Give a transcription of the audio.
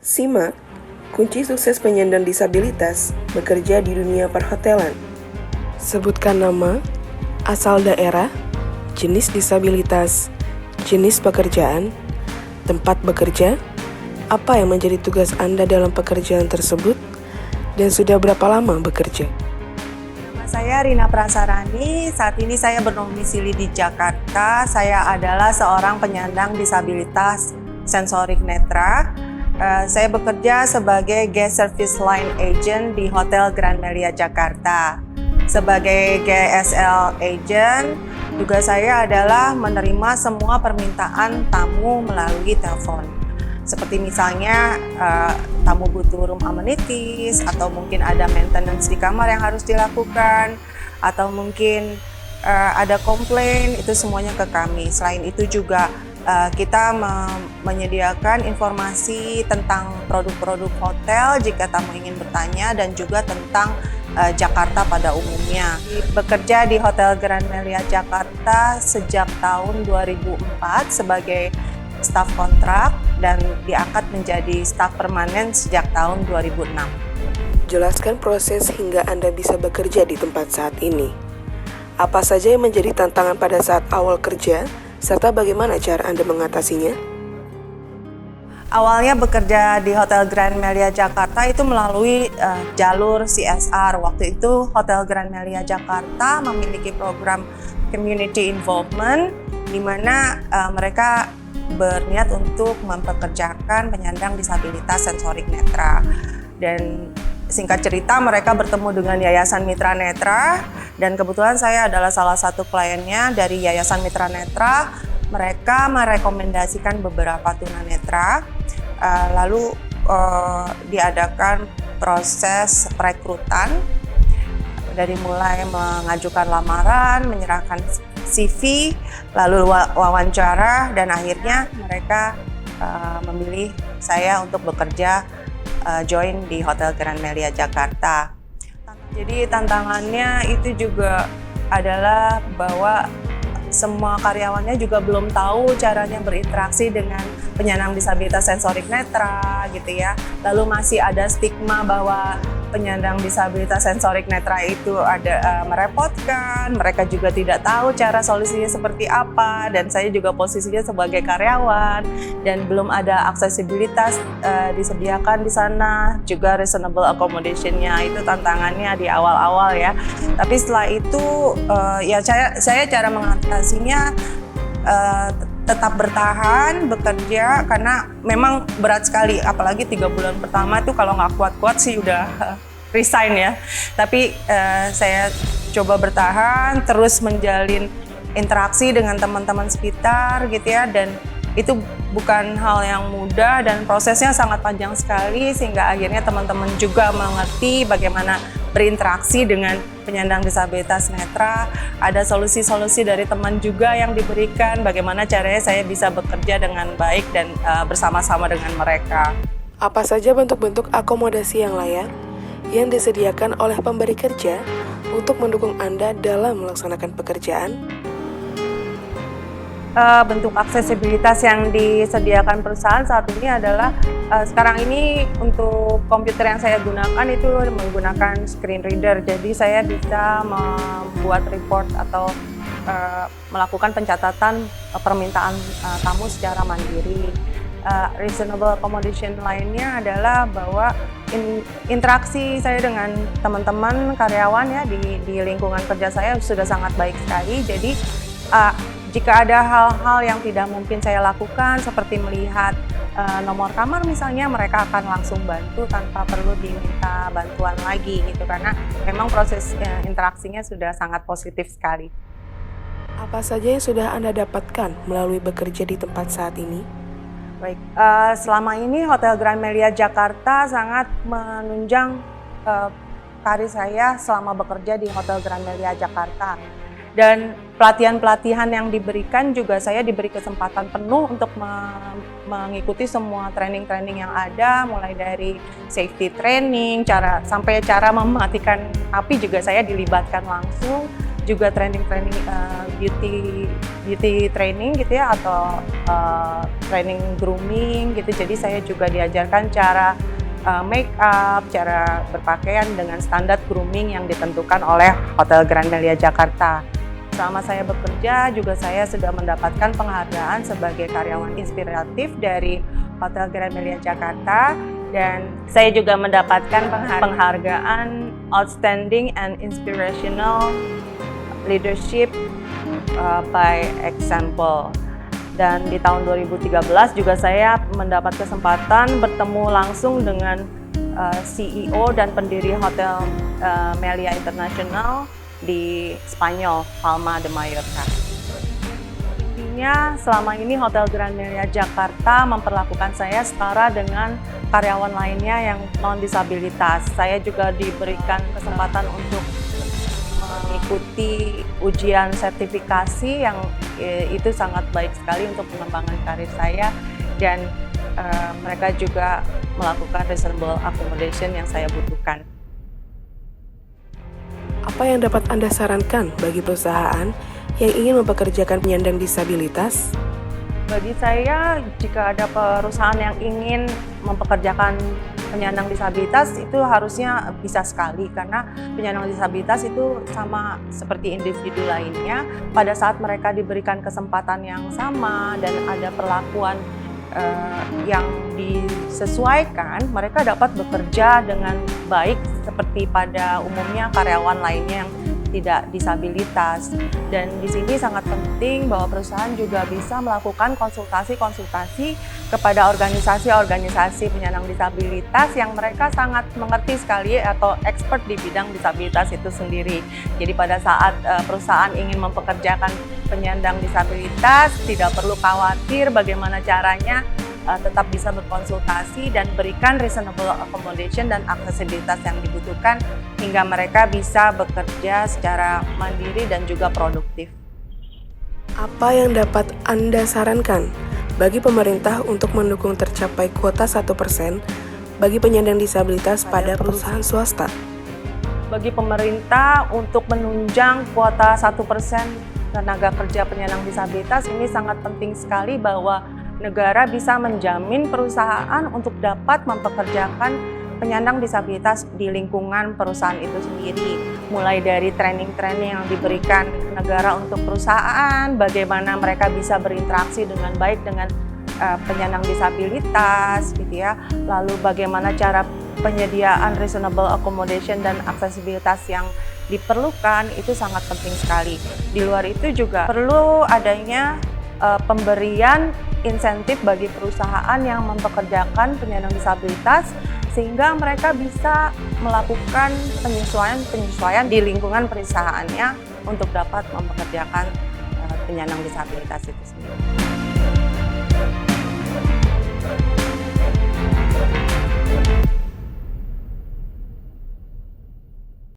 Simak kunci sukses penyandang disabilitas bekerja di dunia perhotelan. Sebutkan nama, asal daerah, jenis disabilitas, jenis pekerjaan, tempat bekerja, apa yang menjadi tugas Anda dalam pekerjaan tersebut, dan sudah berapa lama bekerja. Nama saya Rina Prasarani, saat ini saya berdomisili di Jakarta. Saya adalah seorang penyandang disabilitas sensorik netra. Saya bekerja sebagai Guest Service Line Agent di Hotel Grand Melia Jakarta. Sebagai GSL Agent, tugas saya adalah menerima semua permintaan tamu melalui telepon. Seperti misalnya tamu butuh room amenities, atau mungkin ada maintenance di kamar yang harus dilakukan, atau mungkin ada komplain, itu semuanya ke kami. Selain itu juga kita menyediakan informasi tentang produk-produk hotel jika tamu ingin bertanya, dan juga tentang Jakarta pada umumnya. Bekerja di Hotel Grand Melia Jakarta sejak tahun 2004 sebagai staf kontrak dan diangkat menjadi staf permanen sejak tahun 2006. Jelaskan proses hingga Anda bisa bekerja di tempat saat ini. Apa saja yang menjadi tantangan pada saat awal kerja, serta bagaimana cara Anda mengatasinya? Awalnya bekerja di Hotel Grand Melia Jakarta itu melalui jalur CSR. Waktu itu Hotel Grand Melia Jakarta memiliki program community involvement, di mana mereka berniat untuk mempekerjakan penyandang disabilitas sensorik netra. Dan singkat cerita, mereka bertemu dengan Yayasan Mitra Netra, dan kebetulan saya adalah salah satu kliennya dari Yayasan Mitra Netra. Mereka merekomendasikan beberapa tunanetra, lalu diadakan proses perekrutan, dari mulai mengajukan lamaran, menyerahkan CV, lalu wawancara, dan akhirnya mereka memilih saya untuk bekerja join di Hotel Grand Melia Jakarta. Jadi tantangannya itu juga adalah bahwa semua karyawannya juga belum tahu caranya berinteraksi dengan penyandang disabilitas sensorik netra gitu ya. Lalu masih ada stigma bahwa penyandang disabilitas sensorik netra itu ada merepotkan, mereka juga tidak tahu cara solusinya seperti apa, dan saya juga posisinya sebagai karyawan dan belum ada aksesibilitas disediakan di sana, juga reasonable accommodation-nya itu tantangannya di awal-awal ya. Tapi setelah itu ya saya cara mengatasinya tetap bertahan, bekerja, karena memang berat sekali, apalagi 3 bulan pertama itu kalau nggak kuat-kuat sih udah resign ya. Tapi saya coba bertahan, terus menjalin interaksi dengan teman-teman sekitar gitu ya, dan itu bukan hal yang mudah dan prosesnya sangat panjang sekali, sehingga akhirnya teman-teman juga mengerti bagaimana berinteraksi dengan penyandang disabilitas netra. Ada solusi-solusi dari teman juga yang diberikan, bagaimana caranya saya bisa bekerja dengan baik dan bersama-sama dengan mereka. Apa saja bentuk-bentuk akomodasi yang layak yang disediakan oleh pemberi kerja untuk mendukung Anda dalam melaksanakan pekerjaan? Bentuk aksesibilitas yang disediakan perusahaan saat ini adalah sekarang ini untuk komputer yang saya gunakan itu menggunakan screen reader, jadi saya bisa membuat report atau melakukan pencatatan permintaan tamu secara mandiri. Reasonable accommodation lainnya adalah bahwa interaksi saya dengan teman-teman karyawan ya di lingkungan kerja saya sudah sangat baik sekali. Jadi jika ada hal-hal yang tidak mungkin saya lakukan, seperti melihat nomor kamar misalnya, mereka akan langsung bantu tanpa perlu diminta bantuan lagi gitu, karena memang proses interaksinya sudah sangat positif sekali. Apa saja yang sudah Anda dapatkan melalui bekerja di tempat saat ini? Baik, selama ini Hotel Grand Melia Jakarta sangat menunjang karir saya selama bekerja di Hotel Grand Melia Jakarta. Dan pelatihan-pelatihan yang diberikan juga saya diberi kesempatan penuh untuk mengikuti semua training-training yang ada, mulai dari safety training, sampai cara mematikan api juga saya dilibatkan langsung. juga training beauty training gitu ya, atau training grooming gitu. Jadi saya juga diajarkan cara make up, cara berpakaian dengan standar grooming yang ditentukan oleh Hotel Grand Melia Jakarta. Selama saya bekerja juga saya sudah mendapatkan penghargaan sebagai karyawan inspiratif dari Hotel Grand Melia Jakarta, dan saya juga mendapatkan penghargaan Outstanding and Inspirational Leadership by Example. Dan di tahun 2013 juga saya mendapat kesempatan bertemu langsung dengan CEO dan pendiri Hotel Melia International di Spanyol, Palma de Mallorca. Intinya selama ini Hotel Grand Melia Jakarta memperlakukan saya setara dengan karyawan lainnya yang non-disabilitas. Saya juga diberikan kesempatan untuk mengikuti ujian sertifikasi yang itu sangat baik sekali untuk pengembangan karir saya, dan mereka juga melakukan reasonable accommodation yang saya butuhkan. Apa yang dapat Anda sarankan bagi perusahaan yang ingin mempekerjakan penyandang disabilitas? Bagi saya, jika ada perusahaan yang ingin mempekerjakan penyandang disabilitas, itu harusnya bisa sekali, karena penyandang disabilitas itu sama seperti individu lainnya. Pada saat mereka diberikan kesempatan yang sama dan ada perlakuan yang disesuaikan, mereka dapat bekerja dengan baik seperti pada umumnya karyawan lainnya yang tidak disabilitas. Dan di sini sangat penting bahwa perusahaan juga bisa melakukan konsultasi-konsultasi kepada organisasi-organisasi penyandang disabilitas yang mereka sangat mengerti sekali atau expert di bidang disabilitas itu sendiri. Jadi pada saat perusahaan ingin mempekerjakan penyandang disabilitas, tidak perlu khawatir bagaimana caranya, tetap bisa berkonsultasi dan berikan reasonable accommodation dan aksesibilitas yang dibutuhkan hingga mereka bisa bekerja secara mandiri dan juga produktif. Apa yang dapat Anda sarankan bagi pemerintah untuk mendukung tercapai kuota 1% bagi penyandang disabilitas pada perusahaan swasta? Bagi pemerintah untuk menunjang kuota 1% tenaga kerja penyandang disabilitas, ini sangat penting sekali bahwa negara bisa menjamin perusahaan untuk dapat mempekerjakan penyandang disabilitas di lingkungan perusahaan itu sendiri. Mulai dari training-training yang diberikan negara untuk perusahaan, bagaimana mereka bisa berinteraksi dengan baik dengan penyandang disabilitas, gitu ya. Lalu bagaimana cara penyediaan reasonable accommodation dan aksesibilitas yang diperlukan, itu sangat penting sekali. Di luar itu juga perlu adanya pemberian insentif bagi perusahaan yang mempekerjakan penyandang disabilitas sehingga mereka bisa melakukan penyesuaian di lingkungan perusahaannya untuk dapat mempekerjakan penyandang disabilitas itu sendiri.